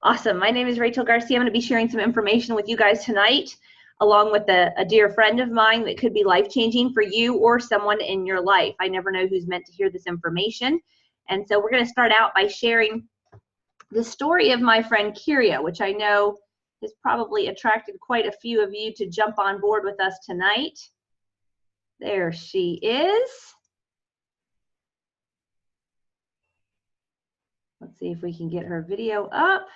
Awesome. My name is Rachel Garcia. I'm going to be sharing some information with you guys tonight, along with a dear friend of mine that could be life-changing for you or someone in your life. I never know who's meant to hear this information. And so we're going to start out by sharing the story of my friend Kyria, which I know has probably attracted quite a few of you to jump on board with us tonight. There she is. Let's see if we can get her video up.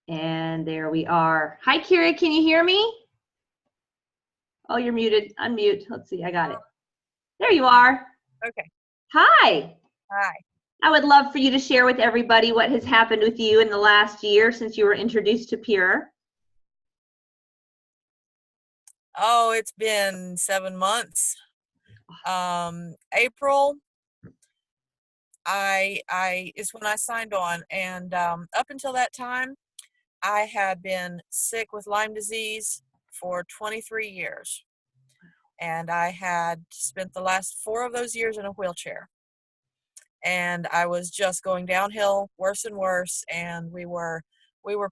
And there we are. Hi, Kyria, can you hear me? Oh, you're muted. Unmute. Let's see, I got it. There you are. Okay. Hi. Hi. I would love for you to share with everybody what has happened with you in the last year since you were introduced to Pure. Oh, it's been 7 months. April, I is when I signed on, and up until that time, I had been sick with Lyme disease for 23 years, and I had spent the last 4 of those years in a wheelchair. And I was just going downhill, worse and worse, and we were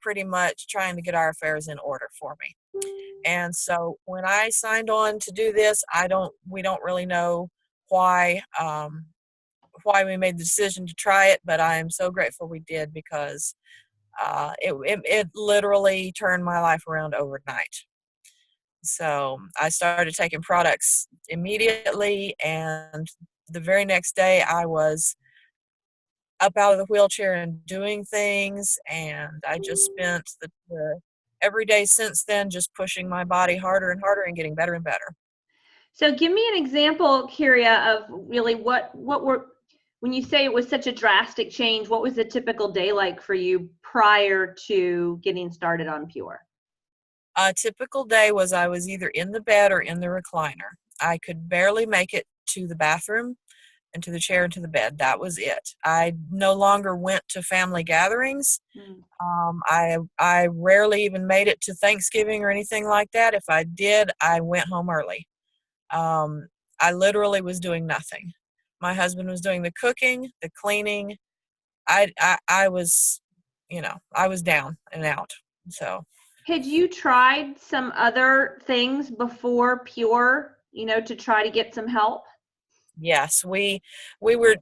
pretty much trying to get our affairs in order for me. And so when I signed on to do this, we don't really know why we made the decision to try it, but I am so grateful we did, because it literally turned my life around overnight. So I started taking products immediately, and the very next day I was up out of the wheelchair and doing things, and I just spent the every day since then just pushing my body harder and harder and getting better and better. So give me an example, Kyria, of really what were, when you say it was such a drastic change, what was a typical day like for you prior to getting started on Pure? A typical day was I was either in the bed or in the recliner. I could barely make it to the bathroom and to the chair and to the bed. That was it. I no longer went to family gatherings. I rarely even made it to Thanksgiving or anything like that. If I did, I went home early. I literally was doing nothing. My husband was doing the cooking, the cleaning. I was, I was down and out. So. Had you tried some other things before Pure, to try to get some help? Yes, we were.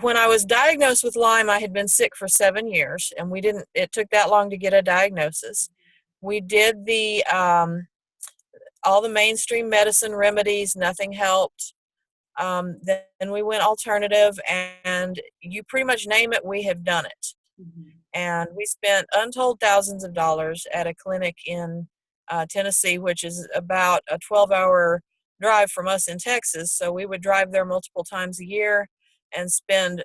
When I was diagnosed with Lyme, I had been sick for 7 years, and it took that long to get a diagnosis. We did all the mainstream medicine remedies, nothing helped. Then we went alternative, and you pretty much name it, we have done it. Mm-hmm. And we spent untold thousands of dollars at a clinic in Tennessee, which is about a 12-hour drive from us in Texas. So we would drive there multiple times a year and spend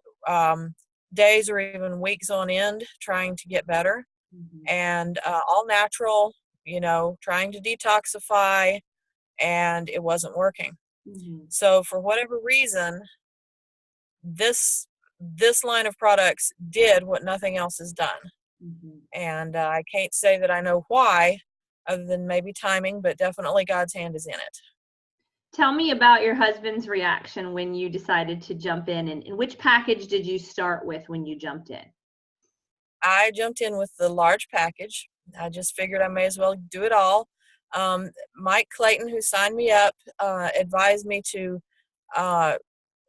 days or even weeks on end trying to get better. Mm-hmm. And all natural, trying to detoxify, and it wasn't working. Mm-hmm. So for whatever reason, this line of products did what nothing else has done. Mm-hmm. And I can't say that I know why, other than maybe timing, but definitely God's hand is in it. Tell me about your husband's reaction when you decided to jump in, and which package did you start with when you jumped in? I jumped in with the large package. I just figured I may as well do it all. Mike Clayton, who signed me up, advised me to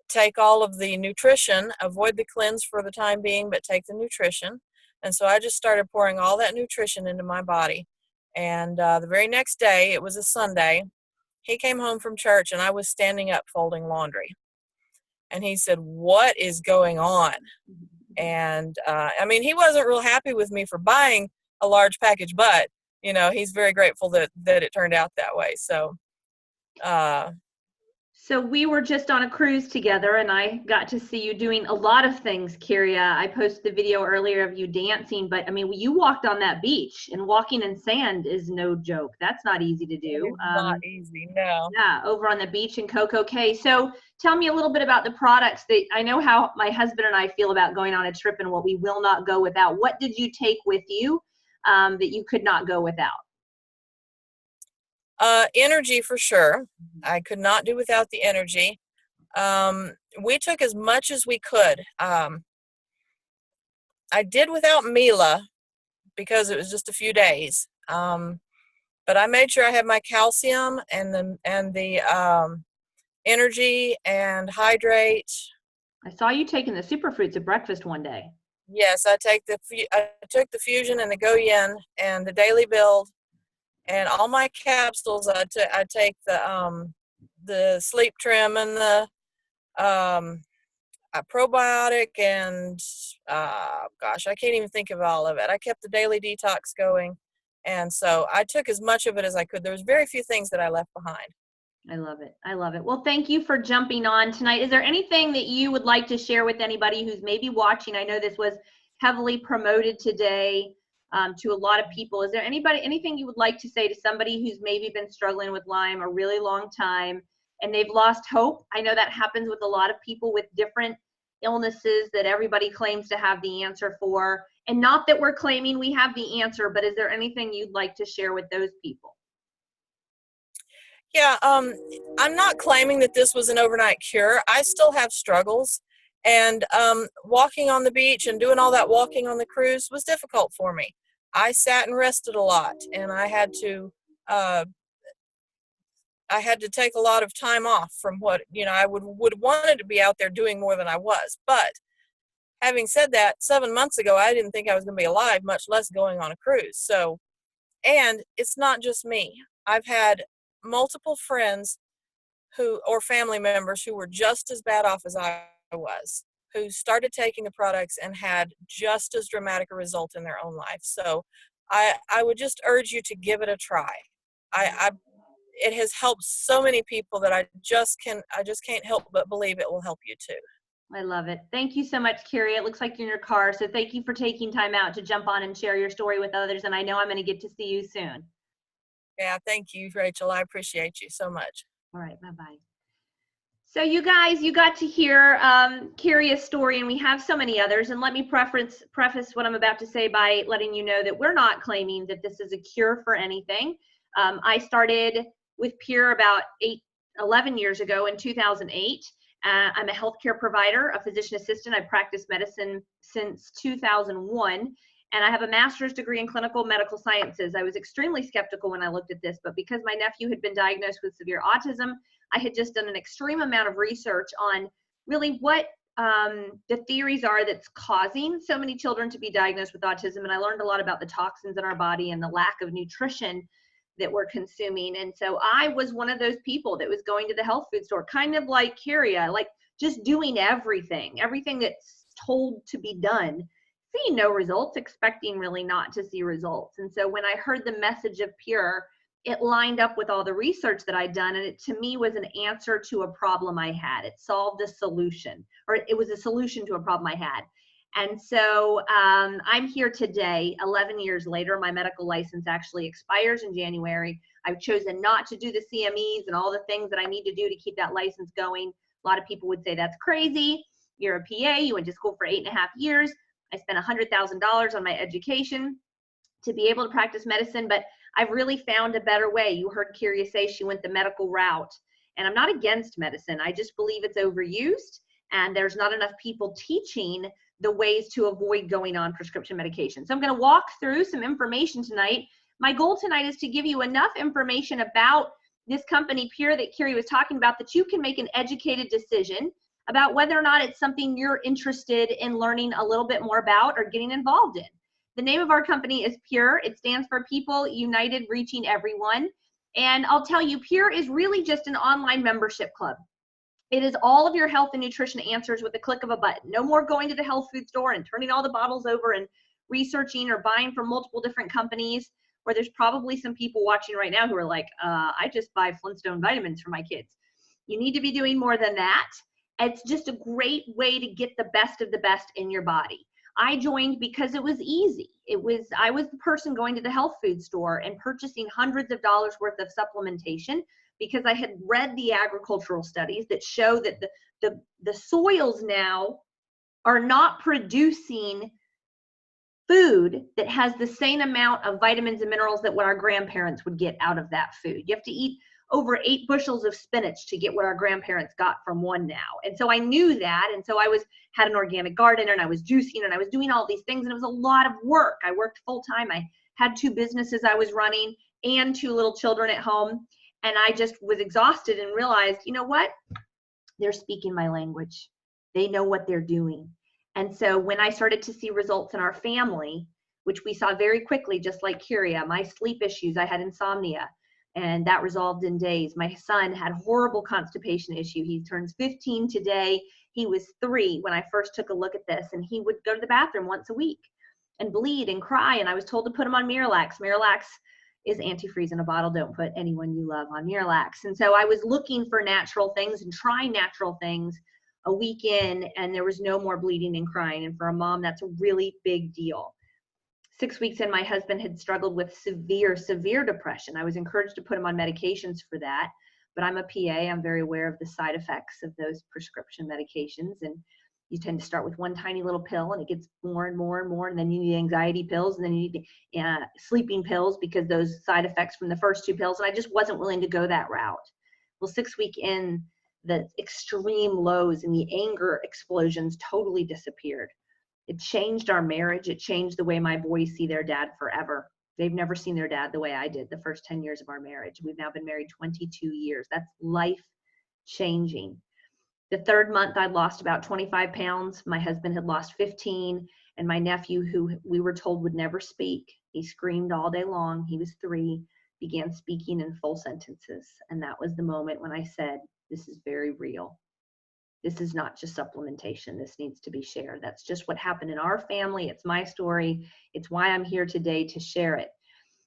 take all of the nutrition, avoid the cleanse for the time being, but take the nutrition. And so I just started pouring all that nutrition into my body. And the very next day, it was a Sunday, he came home from church, and I was standing up folding laundry. And he said, "What is going on?" And he wasn't real happy with me for buying a large package, but he's very grateful that it turned out that way. So we were just on a cruise together, and I got to see you doing a lot of things, Kyria. I posted the video earlier of you dancing, but you walked on that beach, and walking in sand is no joke. That's not easy to do. It's not easy, no. Yeah, over on the beach in Coco Cay. So tell me a little bit about the products. That I know how my husband and I feel about going on a trip and what we will not go without. What did you take with you that you could not go without? Energy for sure. I could not do without the energy. We took as much as we could. I did without Mila, because it was just a few days. But I made sure I had my calcium and the energy and hydrate. I saw you taking the superfruits at breakfast one day. Yes, I took the Fusion and the Go Yin and the Daily Build and all my capsules. I take the Sleep Trim and the probiotic and gosh, I can't even think of all of it. I kept the Daily Detox going, and so I took as much of it as I could. There was very few things that I left behind. I love it. I love it. Well, thank you for jumping on tonight. Is there anything that you would like to share with anybody who's maybe watching? I know this was heavily promoted today to a lot of people. Is there anything you would like to say to somebody who's maybe been struggling with Lyme a really long time and they've lost hope? I know that happens with a lot of people with different illnesses that everybody claims to have the answer for. And not that we're claiming we have the answer, but is there anything you'd like to share with those people? Yeah, I'm not claiming that this was an overnight cure. I still have struggles, and walking on the beach and doing all that walking on the cruise was difficult for me. I sat and rested a lot, and I had to take a lot of time off from what, I would wanted to be out there doing more than I was. But having said that, 7 months ago, I didn't think I was going to be alive, much less going on a cruise. So, and it's not just me. I've had multiple friends or family members who were just as bad off as I was, who started taking the products and had just as dramatic a result in their own life. So I would just urge you to give it a try. It has helped so many people that I just can't help but believe it will help you too. I love it. Thank you so much, Carrie. It looks like you're in your car, so thank you for taking time out to jump on and share your story with others, and I know I'm going to get to see you soon. Yeah, thank you, Rachel. I appreciate you so much. All right, bye-bye. So you guys, you got to hear Carrie's story, and we have so many others. And let me preface what I'm about to say by letting you know that we're not claiming that this is a cure for anything. I started with Pure about 11 years ago in 2008. I'm a healthcare provider, a physician assistant. I practiced medicine since 2001. And I have a master's degree in clinical medical sciences. I was extremely skeptical when I looked at this, but because my nephew had been diagnosed with severe autism, I had just done an extreme amount of research on really what the theories are that's causing so many children to be diagnosed with autism. And I learned a lot about the toxins in our body and the lack of nutrition that we're consuming. And so I was one of those people that was going to the health food store, kind of like Kyria, like just doing everything that's told to be done, seeing no results, expecting really not to see results. And so when I heard the message of Pure, it lined up with all the research that I'd done, and it to me was an answer to a problem I had. It solved a solution, or it was a solution to a problem I had. And so I'm here today, 11 years later. My medical license actually expires in January. I've chosen not to do the CMEs and all the things that I need to do to keep that license going. A lot of people would say that's crazy. You're a PA, you went to school for 8.5 years. I spent $100,000 on my education to be able to practice medicine, but I've really found a better way. You heard Kyria say she went the medical route, and I'm not against medicine. I just believe it's overused, and there's not enough people teaching the ways to avoid going on prescription medication. So I'm going to walk through some information tonight. My goal tonight is to give you enough information about this company, Pure, that Kyria was talking about, that you can make an educated decision about whether or not it's something you're interested in learning a little bit more about or getting involved in. The name of our company is Pure. It stands for People United Reaching Everyone. And I'll tell you, Pure is really just an online membership club. It is all of your health and nutrition answers with the click of a button. No more going to the health food store and turning all the bottles over and researching or buying from multiple different companies, where there's probably some people watching right now who are like, I just buy Flintstone vitamins for my kids. You need to be doing more than that. It's just a great way to get the best of the best in your body. I joined because it was easy. I was the person going to the health food store and purchasing hundreds of dollars worth of supplementation, because I had read the agricultural studies that show that the soils now are not producing food that has the same amount of vitamins and minerals that what our grandparents would get out of that food. You have to eat over 8 bushels of spinach to get what our grandparents got from one now. And so I knew that. And so I had an organic garden, and I was juicing, and I was doing all these things, and it was a lot of work. I worked full time. I had 2 businesses I was running and 2 little children at home. And I just was exhausted and realized, you know what? They're speaking my language. They know what they're doing. And so when I started to see results in our family, which we saw very quickly, just like Kyria, my sleep issues, I had insomnia, and that resolved in days. My son had horrible constipation issue. He turns 15 today. He was 3 when I first took a look at this, and he would go to the bathroom once a week and bleed and cry. And I was told to put him on Miralax. Miralax is antifreeze in a bottle. Don't put anyone you love on Miralax. And so I was looking for natural things and trying natural things a week in, and there was no more bleeding and crying. And for a mom, that's a really big deal. 6 weeks in, my husband had struggled with severe depression. I was encouraged to put him on medications for that, but I'm a PA. I'm very aware of the side effects of those prescription medications. And you tend to start with one tiny little pill, and it gets more and more and more. And then you need anxiety pills, and then you need sleeping pills because those side effects from the first 2 pills. And I just wasn't willing to go that route. Well, 6 weeks in, the extreme lows and the anger explosions totally disappeared. It changed our marriage. It changed the way my boys see their dad forever. They've never seen their dad the way I did the first 10 years of our marriage. We've now been married 22 years. That's life changing. The 3rd month, I lost about 25 pounds. My husband had lost 15. And my nephew, who we were told would never speak, he screamed all day long. He was 3, began speaking in full sentences. And that was the moment when I said, this is very real. This is not just supplementation. This needs to be shared. That's just what happened in our family. It's my story. It's why I'm here today to share it.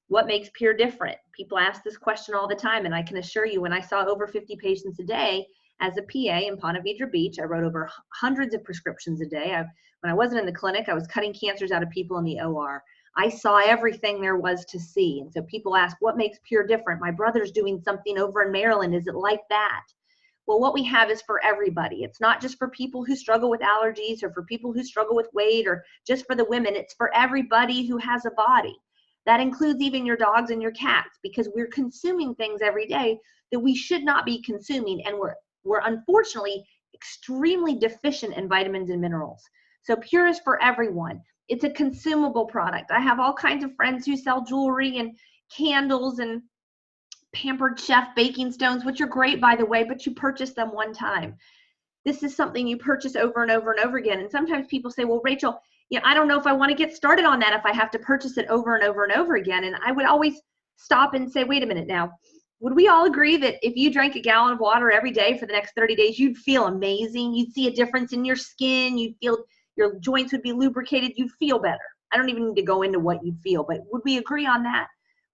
What makes Pure different? People ask this question all the time, and I can assure you, when I saw over 50 patients a day as a PA in Ponte Vedra Beach, I wrote over hundreds of prescriptions a day. When I wasn't in the clinic, I was cutting cancers out of people in the OR. I saw everything there was to see. And so people ask, what makes Pure different? My brother's doing something over in Maryland. Is it like that? Well, what we have is for everybody. It's not just for people who struggle with allergies or for people who struggle with weight or just for the women. It's for everybody who has a body. That includes even your dogs and your cats, because we're consuming things every day that we should not be consuming. And we're unfortunately extremely deficient in vitamins and minerals. So Pure is for everyone. It's a consumable product. I have all kinds of friends who sell jewelry and candles and Pampered Chef baking stones, which are great, by the way, but you purchase them one time. This is something you purchase over and over and over again. And sometimes people say, well, Rachel, I don't know if I want to get started on that if I have to purchase it over and over and over again. And I would always stop and say, wait a minute now. Would we all agree that if you drank a gallon of water every day for the next 30 days, you'd feel amazing? You'd see a difference in your skin. You'd feel your joints would be lubricated. You'd feel better. I don't even need to go into what you'd feel, but would we agree on that?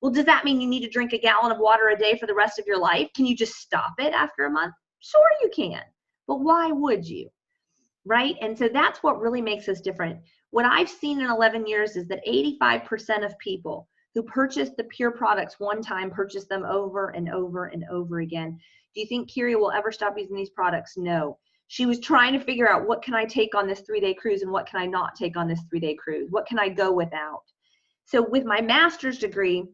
Well, does that mean you need to drink a gallon of water a day for the rest of your life? Can you just stop it after a month? Sure you can, but why would you, right? And so that's what really makes us different. What I've seen in 11 years is that 85% of people who purchase the Pure products one time purchase them over and over and over again. Do you think Kyria will ever stop using these products? No. She was trying to figure out, what can I take on this 3-day cruise and what can I not take on this 3-day cruise? What can I go without? So with my master's degree,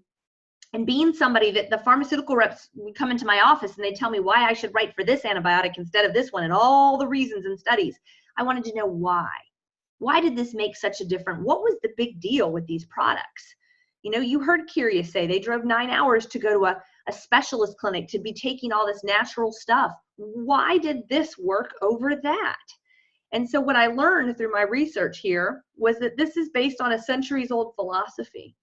and being somebody that the pharmaceutical reps would come into my office and they tell me why I should write for this antibiotic instead of this one and all the reasons and studies, I wanted to know why. Why did this make such a difference? What was the big deal with these products? You heard Kyria say they drove 9 hours to go to a specialist clinic to be taking all this natural stuff. Why did this work over that? And so what I learned through my research here was that this is based on a centuries-old philosophy.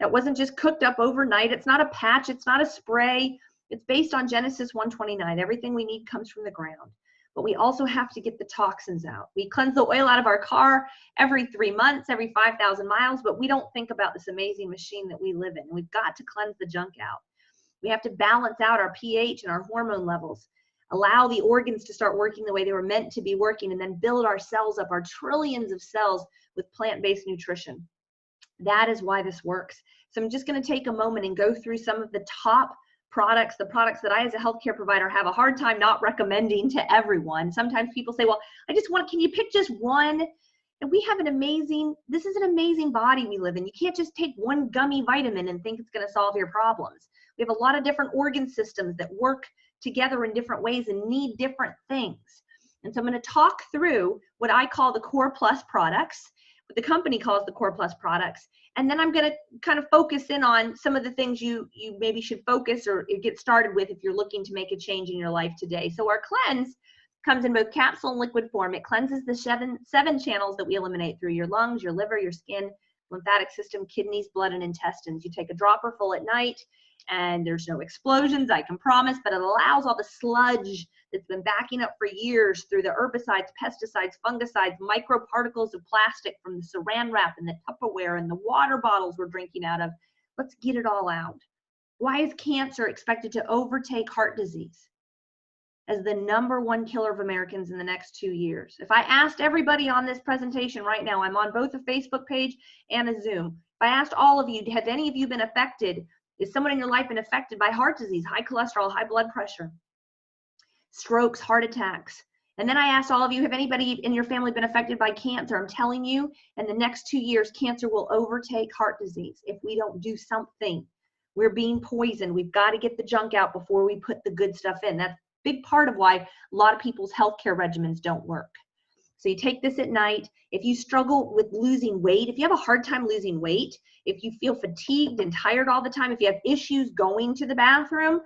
That wasn't just cooked up overnight. It's not a patch. It's not a spray. It's based on Genesis 1:29. Everything we need comes from the ground. But we also have to get the toxins out. We cleanse the oil out of our car every 3 months, every 5,000 miles, but we don't think about this amazing machine that we live in. We've got to cleanse the junk out. We have to balance out our pH and our hormone levels, allow the organs to start working the way they were meant to be working, and then build our cells up, our trillions of cells, with plant-based nutrition. That is why this works. So I'm just going to take a moment and go through some of the top products, the products that I as a healthcare provider have a hard time not recommending to everyone. Sometimes people say, well, can you pick just one? And we have this is an amazing body we live in. You can't just take one gummy vitamin and think it's going to solve your problems. We have a lot of different organ systems that work together in different ways and need different things. And so I'm going to talk through what I call the Core Plus products, what the company calls the Core Plus products. And then I'm going to kind of focus in on some of the things you maybe should focus or get started with if you're looking to make a change in your life today. So our cleanse comes in both capsule and liquid form. It cleanses the seven channels that we eliminate through your lungs, your liver, your skin, lymphatic system, kidneys, blood, and intestines. You take a dropper full at night, and there's no explosions, I can promise, but it allows all the sludge that's been backing up for years through the herbicides, pesticides, fungicides, microparticles of plastic from the saran wrap and the Tupperware and the water bottles we're drinking out of. Let's get it all out. Why is cancer expected to overtake heart disease as the #1 killer of Americans in the next 2 years? If I asked everybody on this presentation right now, I'm on both a Facebook page and a Zoom. If I asked all of you, have any of you been affected? Is someone in your life been affected by heart disease, high cholesterol, high blood pressure, strokes, heart attacks? And then I asked all of you, have anybody in your family been affected by cancer? I'm telling you, in the next 2 years, cancer will overtake heart disease if we don't do something. We're being poisoned. We've got to get the junk out before we put the good stuff in. That's big part of why a lot of people's healthcare regimens don't work. So you take this at night. If you struggle with losing weight, if you have a hard time losing weight, if you feel fatigued and tired all the time, if you have issues going to the bathroom,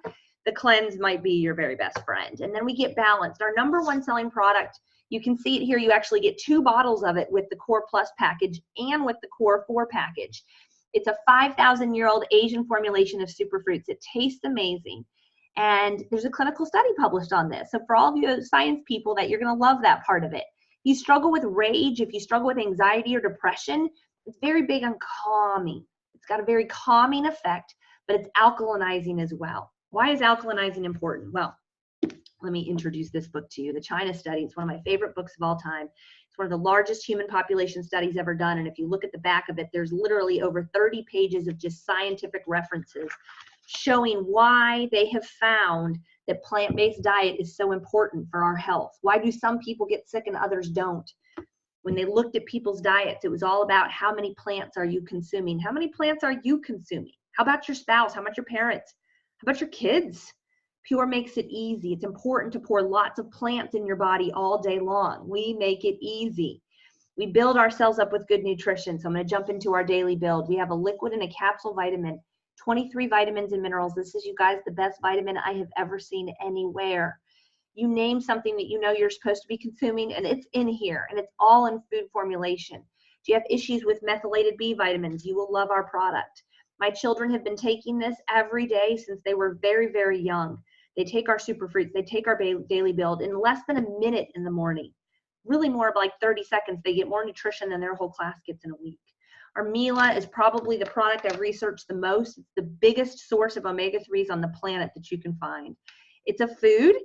the cleanse might be your very best friend. And then we get balanced. Our #1 selling product, you can see it here. You actually get 2 bottles of it with the Core Plus package and with the Core 4 package. It's a 5,000-year-old Asian formulation of superfruits. It tastes amazing. And there's a clinical study published on this. So for all of you science people, that you're going to love that part of it. If you struggle with rage, if you struggle with anxiety or depression, it's very big on calming. It's got a very calming effect, but it's alkalinizing as well. Why is alkalinizing important? Well, let me introduce this book to you, the China Study. It's one of my favorite books of all time. It's one of the largest human population studies ever done. And if you look at the back of it, there's literally over 30 pages of just scientific references showing why they have found that plant-based diet is so important for our health. Why do some people get sick and others don't? When they looked at people's diets, it was all about how many plants are you consuming? How many plants are you consuming? How about your spouse? How about your parents? How about your kids? Pure makes it easy. It's important to pour lots of plants in your body all day long. We make it easy. We build ourselves up with good nutrition. So I'm going to jump into our daily build. We have a liquid and a capsule vitamin, 23 vitamins and minerals. This is, you guys, the best vitamin I have ever seen anywhere. You name something that you know you're supposed to be consuming, and it's in here, and it's all in food formulation. Do you have issues with methylated B vitamins? You will love our product. My children have been taking this every day since they were very, very young. They take our superfruits, they take our daily build in less than a minute in the morning. Really more of like 30 seconds. They get more nutrition than their whole class gets in a week. Our Mila is probably the product I've researched the most. It's the biggest source of omega-3s on the planet that you can find. It's a food.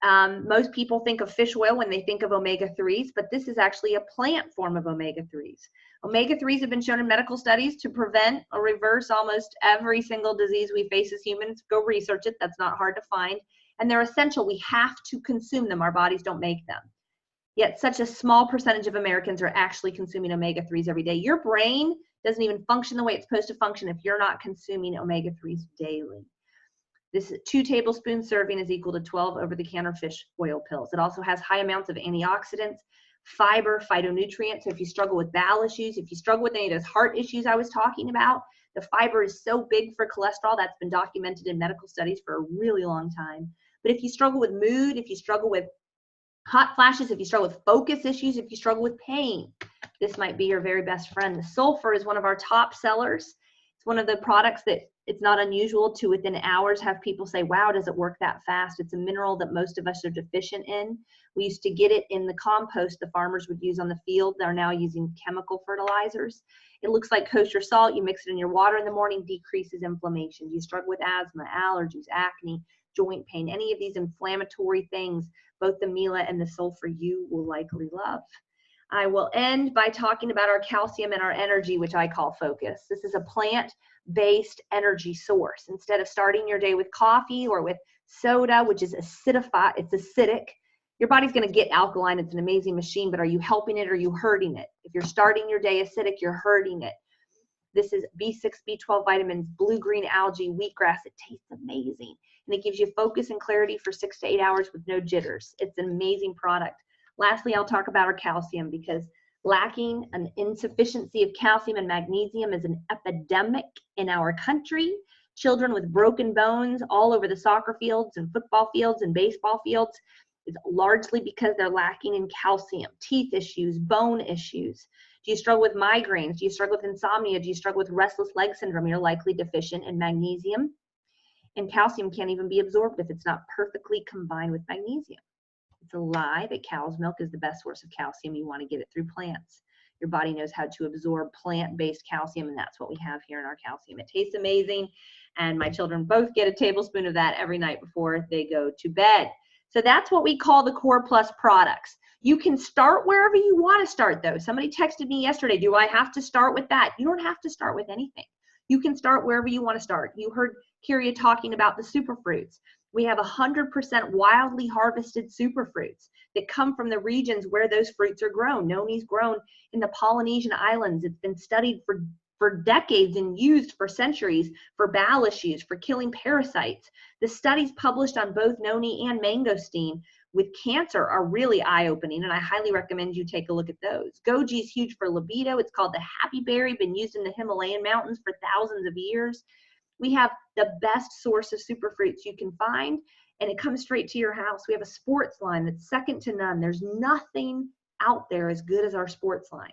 Most people think of fish oil when they think of omega-3s, but this is actually a plant form of omega-3s. Omega-3s have been shown in medical studies to prevent or reverse almost every single disease we face as humans. Go research it. That's not hard to find. And they're essential. We have to consume them. Our bodies don't make them. Yet such a small percentage of Americans are actually consuming omega-3s every day. Your brain doesn't even function the way it's supposed to function if you're not consuming omega-3s daily. This 2 tablespoon serving is equal to 12 over-the-counter fish oil pills. It also has high amounts of antioxidants, fiber, phytonutrients. So if you struggle with bowel issues, if you struggle with any of those heart issues I was talking about, the fiber is so big for cholesterol. That's been documented in medical studies for a really long time. But if you struggle with mood, if you struggle with hot flashes, if you struggle with focus issues, if you struggle with pain, this might be your very best friend. The sulfur is one of our top sellers. It's one of the products that it's not unusual to within hours have people say, wow, does it work that fast? It's a mineral that most of us are deficient in. We used to get it in the compost the farmers would use on the field. They're now using chemical fertilizers. It looks like kosher salt. You mix it in your water in the morning, decreases inflammation. You struggle with asthma, allergies, acne, joint pain, any of these inflammatory things, both the Mila and the sulfur you will likely love. I will end by talking about our calcium and our energy, which I call focus. This is a plant-based energy source. Instead of starting your day with coffee or with soda, which is acidified, it's acidic, Your body's going to get alkaline. It's an amazing machine, but are you helping it or are you hurting it? If you're starting your day acidic, you're hurting it. This is B6, B12 vitamins, blue-green algae, wheatgrass. It tastes amazing. And it gives you focus and clarity for 6 to 8 hours with no jitters. It's an amazing product. Lastly, I'll talk about our calcium, because lacking an insufficiency of calcium and magnesium is an epidemic in our country. Children with broken bones all over the soccer fields and football fields and baseball fields is largely because they're lacking in calcium. Teeth issues, bone issues. Do you struggle with migraines? Do you struggle with insomnia? Do you struggle with restless leg syndrome? You're likely deficient in magnesium. And calcium can't even be absorbed if it's not perfectly combined with magnesium. It's a lie that cow's milk is the best source of calcium. You want to get it through plants. Your body knows how to absorb plant-based calcium, and that's what we have here in our calcium. It tastes amazing, and my children both get a tablespoon of that every night before they go to bed. So that's what we call the Core Plus products. You can start wherever you want to start, though. Somebody texted me yesterday, do I have to start with that? You don't have to start with anything. You can start wherever you want to start. You heard Kyria talking about the superfruits. We have 100% wildly harvested superfruits that come from the regions where those fruits are grown. Noni's grown in the Polynesian islands. It's been studied for decades and used for centuries for bowel issues, for killing parasites. The studies published on both noni and mangosteen with cancer are really eye-opening, and I highly recommend you take a look at those. Goji is huge for libido. It's called the happy berry, been used in the Himalayan mountains for thousands of years. We have the best source of superfruits you can find, and it comes straight to your house. We have a sports line that's second to none. There's nothing out there as good as our sports line.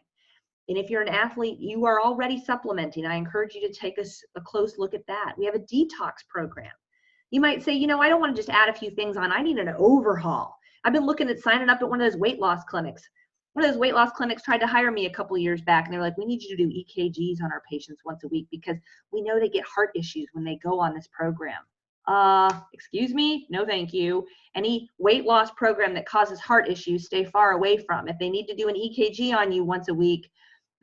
And if you're an athlete, you are already supplementing. I encourage you to take a close look at that. We have a detox program. You might say, you know, I don't want to just add a few things on. I need an overhaul. I've been looking at signing up at one of those weight loss clinics. One of those weight loss clinics tried to hire me a couple of years back, and they're like, we need you to do EKGs on our patients once a week because we know they get heart issues when they go on this program. Excuse me? No, thank you. Any weight loss program that causes heart issues, stay far away from. If they need to do an EKG on you once a week,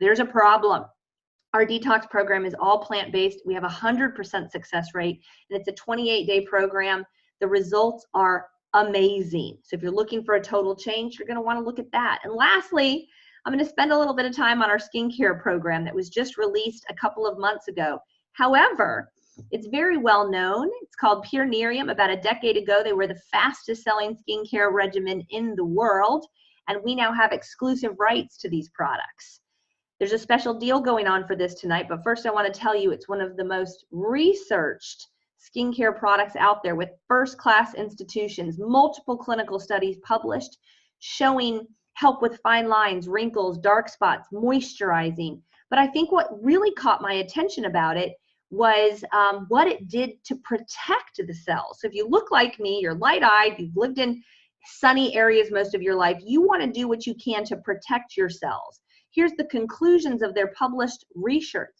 there's a problem. Our detox program is all plant-based. We have 100% success rate, and it's a 28-day program. The results are amazing. So if you're looking for a total change, you're going to want to look at that. And lastly, I'm going to spend a little bit of time on our skincare program that was just released a couple of months ago. However, it's very well known. It's called Pure Nerium. About a decade ago, they were the fastest selling skincare regimen in the world, and we now have exclusive rights to these products. There's a special deal going on for this tonight, but first I want to tell you it's one of the most researched skincare products out there with first-class institutions, multiple clinical studies published showing help with fine lines, wrinkles, dark spots, moisturizing. But I think what really caught my attention about it was what it did to protect the cells. So if you look like me, you're light-eyed, you've lived in sunny areas most of your life, you want to do what you can to protect your cells. Here's the conclusions of their published research,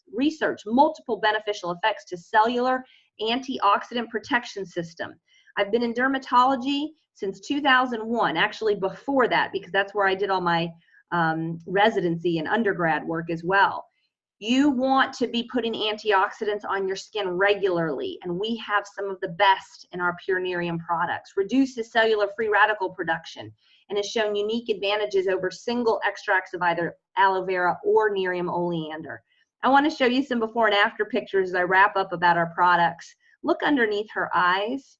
multiple beneficial effects to cellular antioxidant protection system. I've been in dermatology since 2001, actually before that, because that's where I did all my residency and undergrad work as well. You want to be putting antioxidants on your skin regularly, and we have some of the best in our Pure Nerium products. Reduces cellular free radical production and has shown unique advantages over single extracts of either aloe vera or Nerium oleander. I want to show you some before and after pictures as I wrap up about our products. Look underneath her eyes.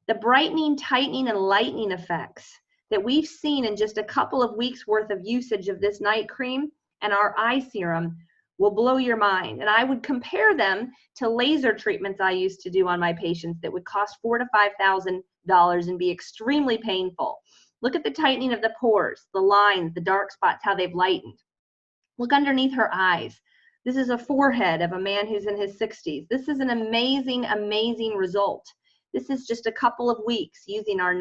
The brightening, tightening, and lightening effects that we've seen in just a couple of weeks worth of usage of this night cream and our eye serum will blow your mind. And I would compare them to laser treatments I used to do on my patients that would cost $4,000 to $5,000 and be extremely painful. Look at the tightening of the pores, the lines, the dark spots, how they've lightened. Look underneath her eyes. This is a forehead of a man who's in his 60s. This is an amazing, amazing result. This is just a couple of weeks using our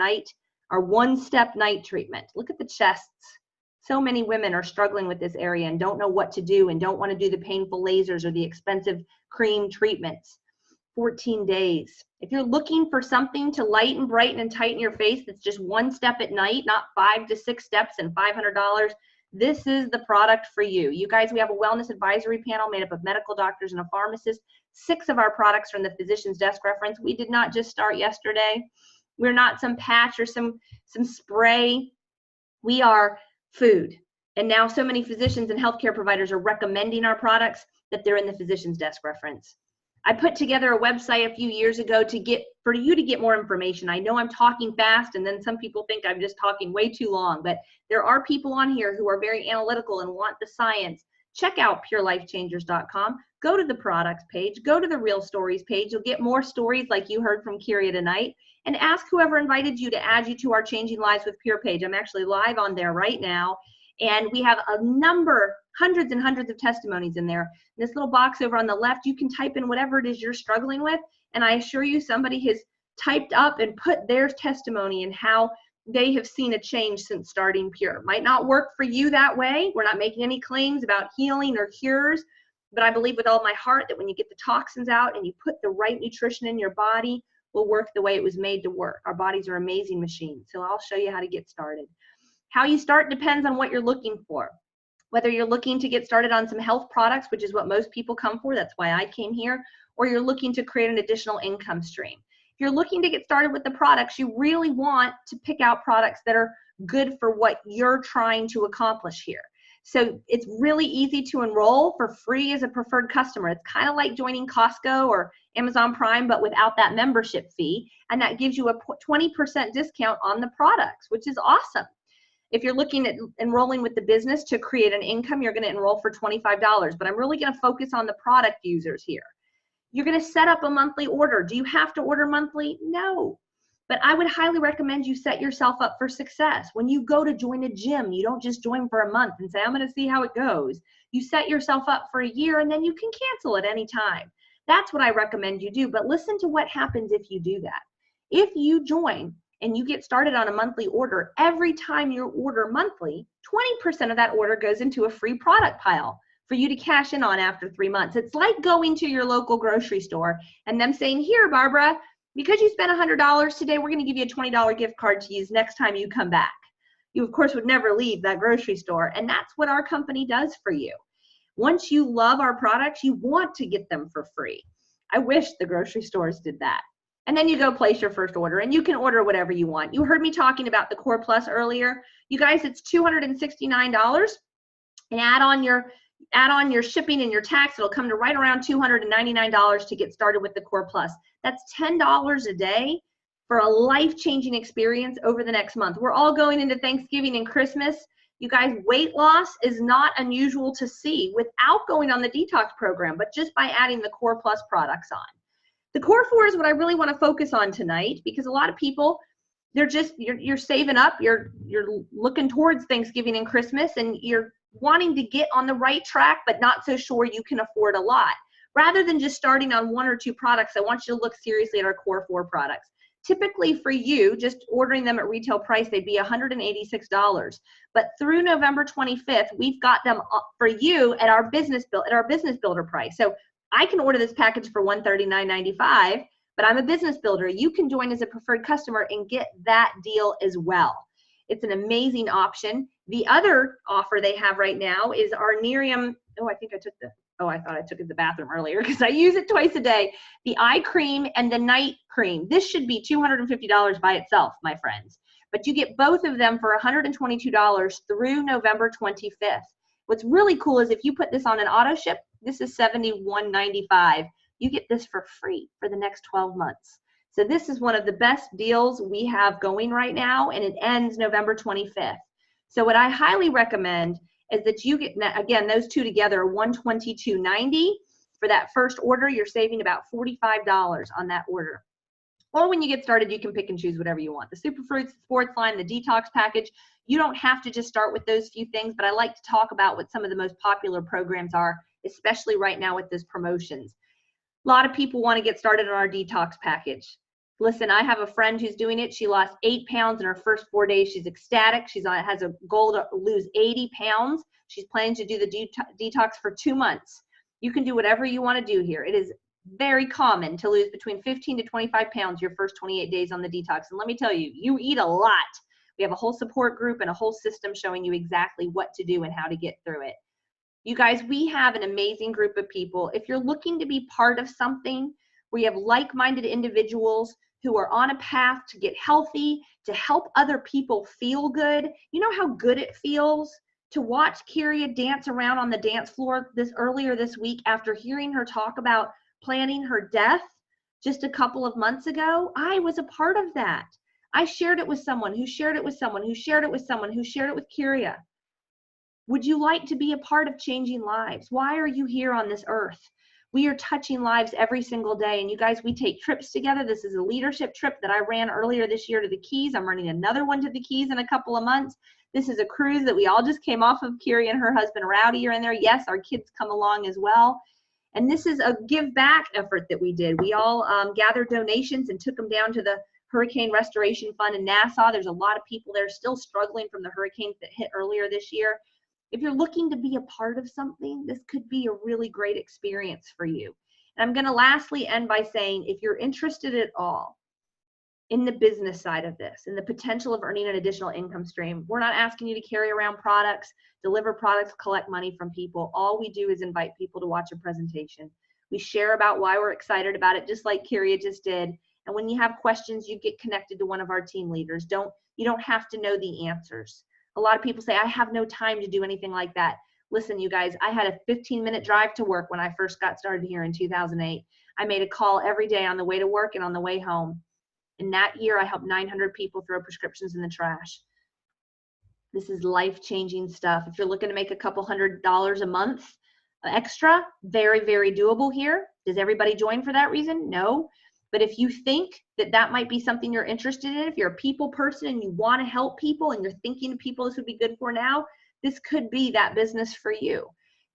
one-step night treatment. Look at the chests. So many women are struggling with this area and don't know what to do and don't want to do the painful lasers or the expensive cream treatments. 14 days. If you're looking for something to lighten, brighten, and tighten your face that's just one step at night, not 5 to 6 steps and $500, this is the product for you. You guys, we have a wellness advisory panel made up of medical doctors and a pharmacist. 6 of our products are in the physician's desk reference. We did not just start yesterday. We're not some patch or some spray. We are food. And now so many physicians and healthcare providers are recommending our products that they're in the physician's desk reference. I put together a website a few years ago for you to get more information. I know I'm talking fast, and then some people think I'm just talking way too long, but there are people on here who are very analytical and want the science. Check out purelifechangers.com. Go to the products page. Go to the real stories page. You'll get more stories like you heard from Kyria tonight. And ask whoever invited you to add you to our Changing Lives with Pure page. I'm actually live on there right now. And we have a number, hundreds and hundreds of testimonies in there. In this little box over on the left, you can type in whatever it is you're struggling with. And I assure you somebody has typed up and put their testimony and how they have seen a change since starting Pure. Might not work for you that way. We're not making any claims about healing or cures, but I believe with all my heart that when you get the toxins out and you put the right nutrition in your body, will work the way it was made to work. Our bodies are amazing machines. So I'll show you how to get started. How you start depends on what you're looking for. Whether you're looking to get started on some health products, which is what most people come for, that's why I came here, or you're looking to create an additional income stream. If you're looking to get started with the products, you really want to pick out products that are good for what you're trying to accomplish here. So it's really easy to enroll for free as a preferred customer. It's kind of like joining Costco or Amazon Prime, but without that membership fee. And that gives you a 20% discount on the products, which is awesome. If you're looking at enrolling with the business to create an income, you're going to enroll for $25. But I'm really going to focus on the product users here. You're going to set up a monthly order. Do you have to order monthly? No. But I would highly recommend you set yourself up for success. When you go to join a gym, you don't just join for a month and say, I'm going to see how it goes. You set yourself up for a year and then you can cancel at any time. That's what I recommend you do. But listen to what happens if you do that. If you join and you get started on a monthly order, every time you order monthly, 20% of that order goes into a free product pile for you to cash in on after 3 months. It's like going to your local grocery store and them saying, here, Barbara, because you spent $100 today, we're going to give you a $20 gift card to use next time you come back. You, of course, would never leave that grocery store, and that's what our company does for you. Once you love our products, you want to get them for free. I wish the grocery stores did that. And then you go place your first order, and you can order whatever you want. You heard me talking about the Core Plus earlier. You guys, it's $269, and add on your shipping and your tax, it'll come to right around $299 to get started with the Core Plus. That's $10 a day for a life-changing experience over the next month. We're all going into Thanksgiving and Christmas. You guys, weight loss is not unusual to see without going on the detox program, but just by adding the Core Plus products on. The Core 4 is what I really want to focus on tonight, because a lot of people, you're saving up, you're looking towards Thanksgiving and Christmas, and you're wanting to get on the right track, but not so sure you can afford a lot. Rather than just starting on 1 or 2 products, I want you to look seriously at our Core 4 products. Typically for you, just ordering them at retail price, they'd be $186. But through November 25th, we've got them for you at our business builder price. So I can order this package for $139.95, but I'm a business builder. You can join as a preferred customer and get that deal as well. It's an amazing option. The other offer they have right now is our Nerium. I thought I took it to the bathroom earlier because I use it twice a day. The eye cream and the night cream. This should be $250 by itself, my friends. But you get both of them for $122 through November 25th. What's really cool is if you put this on an auto ship, this is $71.95. You get this for free for the next 12 months. So this is one of the best deals we have going right now, and it ends November 25th. So what I highly recommend is that you get, again, those two together are $122.90. For that first order, you're saving about $45 on that order. Or when you get started, you can pick and choose whatever you want. The Superfruits, the Sports Line, the Detox Package, you don't have to just start with those few things, but I like to talk about what some of the most popular programs are, especially right now with those promotions. A lot of people want to get started on our Detox Package. Listen, I have a friend who's doing it. She lost 8 pounds in her first 4 days. She's ecstatic. She has a goal to lose 80 pounds. She's planning to do the detox for 2 months. You can do whatever you want to do here. It is very common to lose between 15 to 25 pounds your first 28 days on the detox. And let me tell you, you eat a lot. We have a whole support group and a whole system showing you exactly what to do and how to get through it. You guys, we have an amazing group of people. If you're looking to be part of something where you have like-minded individuals who are on a path to get healthy, to help other people feel good. You know how good it feels to watch Kyria dance around on the dance floor earlier this week after hearing her talk about planning her death just a couple of months ago? I was a part of that. I shared it with someone who shared it with someone who shared it with someone who shared it with Kyria. Would you like to be a part of changing lives? Why are you here on this earth? We are touching lives every single day. And you guys, we take trips together. This is a leadership trip that I ran earlier this year to the Keys. I'm running another one to the Keys in a couple of months. This is a cruise that we all just came off of. Kyria and her husband Rowdy are in there. Yes, our kids come along as well. And this is a give back effort that we did. We all gathered donations and took them down to the Hurricane Restoration Fund in Nassau. There's a lot of people there still struggling from the hurricanes that hit earlier this year. If you're looking to be a part of something, this could be a really great experience for you. And I'm going to lastly end by saying, if you're interested at all in the business side of this and the potential of earning an additional income stream, we're not asking you to carry around products, deliver products, collect money from people. All we do is invite people to watch a presentation. We share about why we're excited about it, just like Kyria just did. And when you have questions, you get connected to one of our team leaders. You don't have to know the answers. A lot of people say, I have no time to do anything like that. Listen, you guys, I had a 15-minute drive to work when I first got started here in 2008. I made a call every day on the way to work and on the way home. In that year, I helped 900 people throw prescriptions in the trash. This is life-changing stuff. If you're looking to make a couple $100 a month extra, very, very doable here. Does everybody join for that reason? No. But if you think that that might be something you're interested in, if you're a people person and you want to help people and you're thinking of people this would be good for now, this could be that business for you.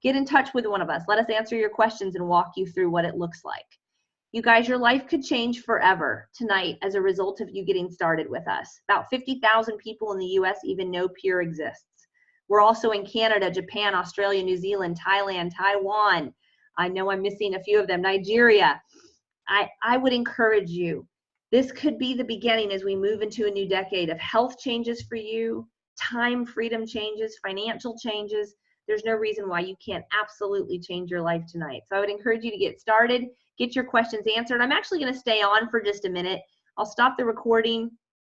Get in touch with one of us. Let us answer your questions and walk you through what it looks like. You guys, your life could change forever tonight as a result of you getting started with us. About 50,000 people in the US even know Pure exists. We're also in Canada, Japan, Australia, New Zealand, Thailand, Taiwan. I know I'm missing a few of them, Nigeria. I would encourage you. This could be the beginning as we move into a new decade of health changes for you, time freedom changes, financial changes. There's no reason why you can't absolutely change your life tonight. So I would encourage you to get started, get your questions answered. I'm actually going to stay on for just a minute. I'll stop the recording